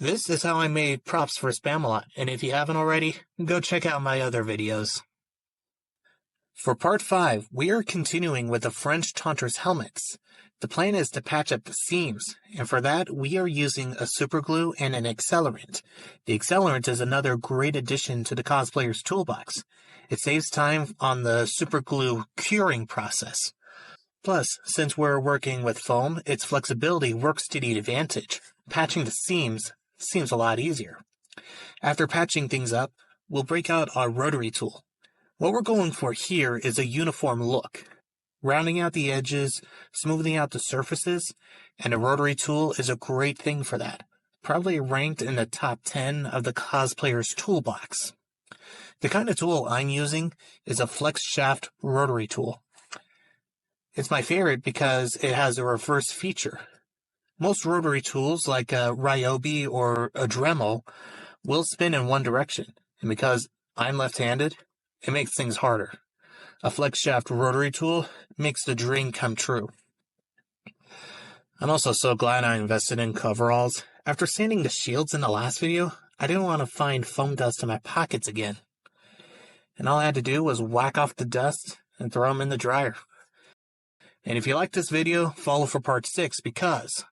This is how I made props for Spamalot, and if you haven't already, go check out my other videos. For part 5, we are continuing with the French Taunters helmets. The plan is to patch up the seams, and for that we are using a superglue and an accelerant. The accelerant is another great addition to the cosplayer's toolbox. It saves time on the superglue curing process. Plus, since we're working with foam, its flexibility works to the advantage. Patching the seams seems a lot easier. After patching things up, we'll break out our rotary tool. What we're going for here is a uniform look. Rounding out the edges, smoothing out the surfaces, and a rotary tool is a great thing for that. Probably ranked in the top 10 of the cosplayer's toolbox. The kind of tool I'm using is a flexshaft rotary tool. It's my favorite because it has a reverse feature. Most rotary tools like a Ryobi or a Dremel will spin in one direction, and because I'm left-handed, it makes things harder. A flexshaft rotary tool makes the dream come true. I'm also so glad I invested in coveralls. After sanding the shields in the last video, I didn't want to find foam dust in my pockets again. And all I had to do was whack off the dust and throw them in the dryer. And if you like this video, follow for part 6 because